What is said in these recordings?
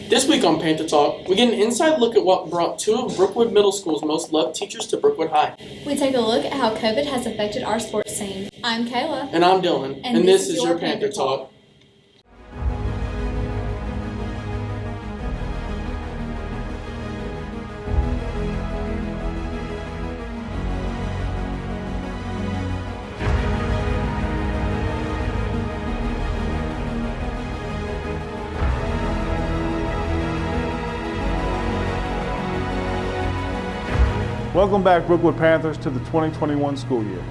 This week on Panther Talk, we get an inside look at what brought two of Brookwood Middle School's most loved teachers to Brookwood High. We take a look at how COVID has affected our sports scene. I'm Kayla. And I'm Dylan. And this is your Panther Talk. Welcome back, Brookwood Panthers, to the 2021 school year.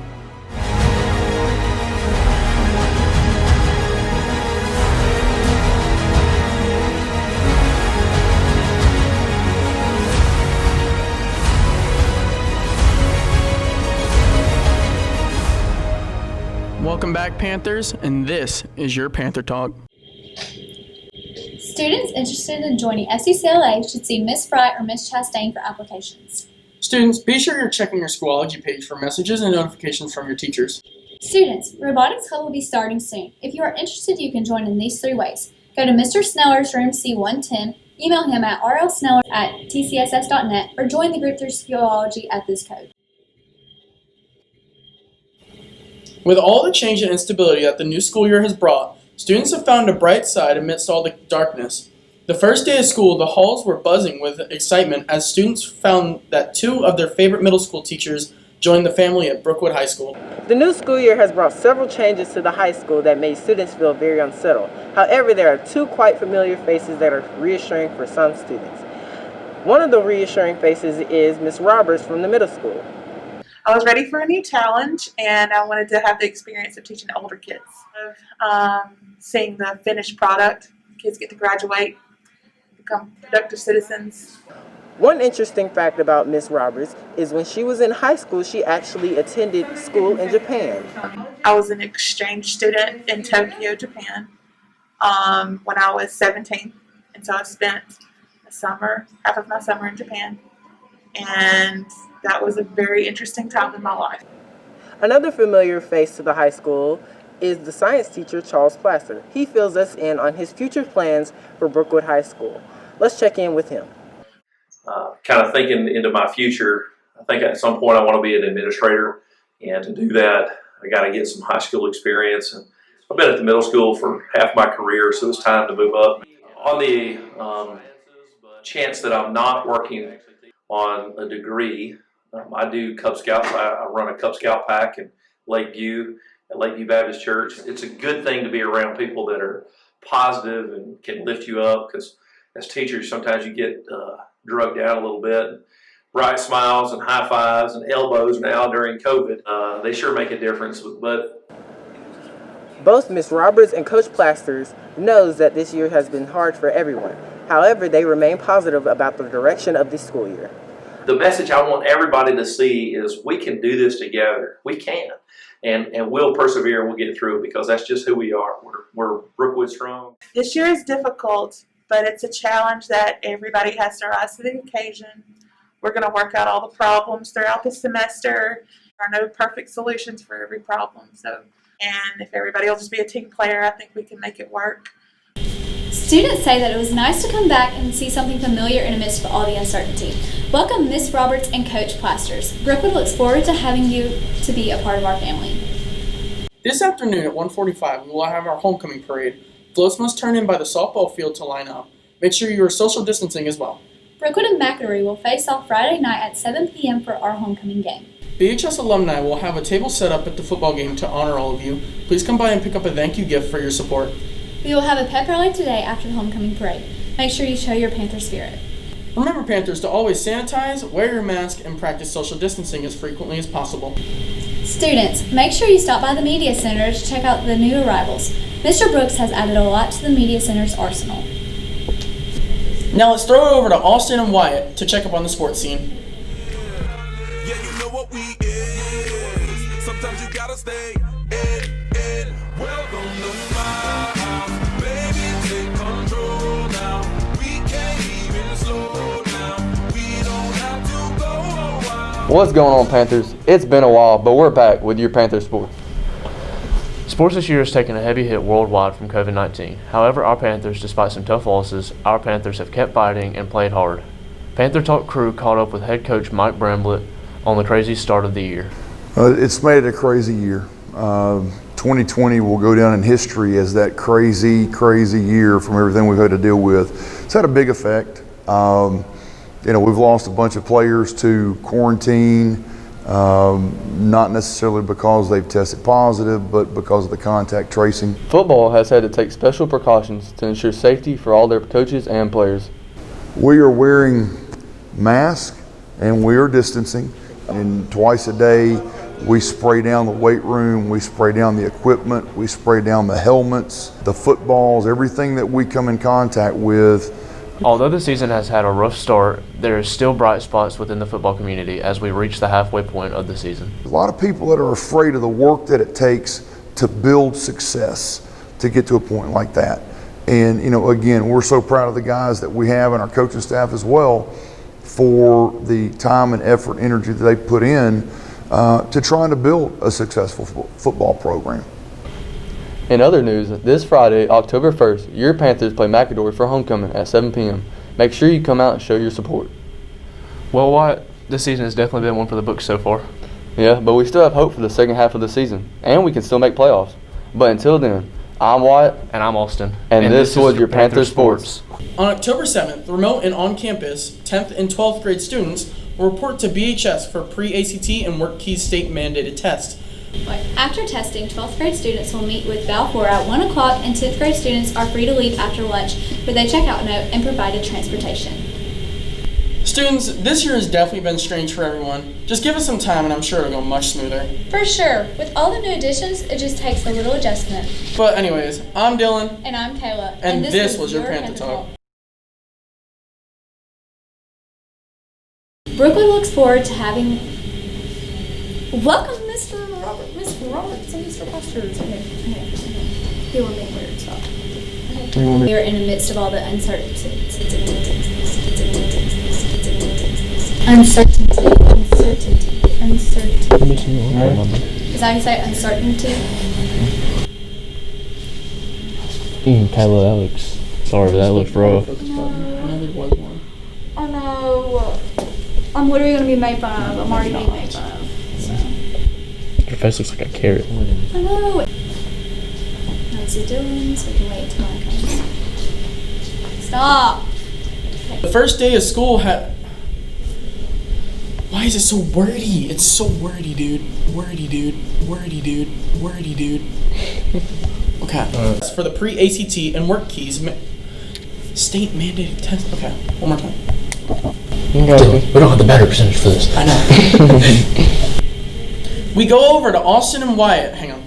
Welcome back, Panthers, and this is your Panther Talk. Students interested in joining FCCLA should see Miss Fry or Miss Chastain for applications. Students, be sure you're checking your Schoology page for messages and notifications from your teachers. Students, Robotics Club will be starting soon. If you are interested, you can join in these 3 ways. Go to Mr. Sneller's room C110, email him at rlsneller@tcss.net, or join the group through Schoology at this code. With all the change and instability that the new school year has brought, students have found a bright side amidst all the darkness. The first day of school, the halls were buzzing with excitement as students found that 2 of their favorite middle school teachers joined the family at Brookwood High School. The new school year has brought several changes to the high school that made students feel very unsettled. However, there are 2 quite familiar faces that are reassuring for some students. One of the reassuring faces is Miss Roberts from the middle school. I was ready for a new challenge, and I wanted to have the experience of teaching older kids, seeing the finished product. Kids get to graduate, become productive citizens. One interesting fact about Miss Roberts is when she was in high school, she actually attended school in Japan. I was an exchange student in Tokyo, Japan, when I was 17, and so I spent half of my summer in Japan, and that was a very interesting time in my life. Another familiar face to the high school is the science teacher, Charles Plaster. He fills us in on his future plans for Brookwood High School. Let's check in with him. Kind of thinking into my future, I think at some point I want to be an administrator, and to do that, I got to get some high school experience. And I've been at the middle school for half my career, so it's time to move up. On the chance that I'm not working on a degree, I do Cub Scouts. I run a Cub Scout pack in Lakeview at Lakeview Baptist Church. It's a good thing to be around people that are positive and can lift you up, because as teachers, sometimes you get drugged down a little bit. Bright smiles and high fives and elbows now during COVID, they sure make a difference. But both Ms. Roberts and Coach Plasters knows that this year has been hard for everyone. However, they remain positive about the direction of the school year. The message I want everybody to see is we can do this together. We can. And we'll persevere, we'll get through it, because that's just who we are. We're Brookwood strong. This year is difficult, but it's a challenge that everybody has to rise to the occasion. We're going to work out all the problems throughout the semester. There are no perfect solutions for every problem. And if everybody will just be a team player, I think we can make it work. Students say that it was nice to come back and see something familiar in the midst of all the uncertainty. Welcome, Miss Roberts and Coach Plasters. Brookwood looks forward to having you to be a part of our family. This afternoon at 1:45, we will have our homecoming parade. Floats must turn in by the softball field to line up. Make sure you are social distancing as well. Brookwood and McAdory will face off Friday night at 7 p.m. for our homecoming game. BHS alumni will have a table set up at the football game to honor all of you. Please come by and pick up a thank you gift for your support. We will have a pep rally today after the homecoming parade. Make sure you show your Panther spirit. Remember, Panthers, to always sanitize, wear your mask, and practice social distancing as frequently as possible. Students, make sure you stop by the Media Center to check out the new arrivals. Mr. Brooks has added a lot to the Media Center's arsenal. Now let's throw it over to Austin and Wyatt to check up on the sports scene. Yeah, you know what we is. Sometimes you gotta stay in. Welcome to my house. Baby, take control now. We can't even slow down. We don't have to go a while. What's going on, Panthers? It's been a while, but we're back with your Panther Sports. Sports this year has taken a heavy hit worldwide from COVID-19. However, our Panthers, despite some tough losses, our Panthers have kept fighting and played hard. Panther Talk crew caught up with head coach Mike Bramblett on the crazy start of the year. It's made it a crazy year. 2020 will go down in history as that crazy year from everything we've had to deal with. It's had a big effect. We've lost a bunch of players to quarantine, not necessarily because they've tested positive, but because of the contact tracing. Football has had to take special precautions to ensure safety for all their coaches and players. We are wearing masks and we are distancing, and twice a day we spray down the weight room, we spray down the equipment, we spray down the helmets, the footballs, everything that we come in contact with. Although the season has had a rough start, there is still bright spots within the football community as we reach the halfway point of the season. A lot of people that are afraid of the work that it takes to build success to get to a point like that. And, again, we're so proud of the guys that we have and our coaching staff as well for the time and effort, energy that they put in to trying to build a successful football program. In other news, this Friday, October 1st, your Panthers play McAdory for homecoming at 7 p.m. Make sure you come out and show your support. Well, Wyatt, this season has definitely been one for the books so far. Yeah, but we still have hope for the second half of the season, and we can still make playoffs. But until then, I'm Wyatt. And I'm Austin. And this was your Panther Sports. On October 7th, remote and on-campus 10th and 12th grade students will report to BHS for pre-ACT and WorkKeys state-mandated tests. After testing, 12th grade students will meet with Balfour at 1 o'clock, and 10th grade students are free to leave after lunch with a checkout note and provided transportation. Students, this year has definitely been strange for everyone. Just give us some time and I'm sure it'll go much smoother. For sure. With all the new additions, it just takes a little adjustment. But anyways, I'm Dylan. And I'm Kayla. And this was your Panther Talk. Brooklyn looks forward to having... Welcome, Mr. Roberts, and Mr. Posters. Okay. You want me weird stuff. Okay. We are in the midst of all the uncertainty. Is that how you say uncertainty? Kayla, that looks rough. Oh no. I'm literally going to be made fun of. I'm already being made fun of. So. Your face looks like a carrot. I know. Let's do Dylan so we can wait until mine comes. Stop. Okay. The first day of school Why is it so wordy? It's so wordy, dude. Wordy, dude. Okay. That's for the pre-ACT and WorkKeys state-mandated test. Okay, one more time. We don't have the battery percentage for this. I know. We go over to Austin and Wyatt. Hang on.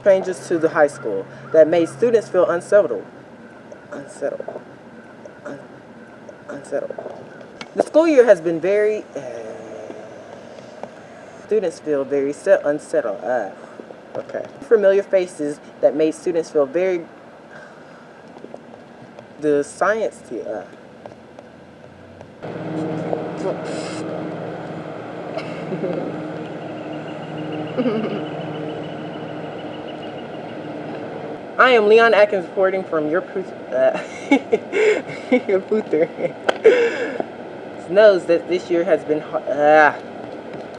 Changes to the high school that made students feel unsettled. The school year has been students feel very unsettled. Okay. Familiar faces that made students feel very. The science teacher. I am Leon Atkins reporting from your Puther. Knows that this year has been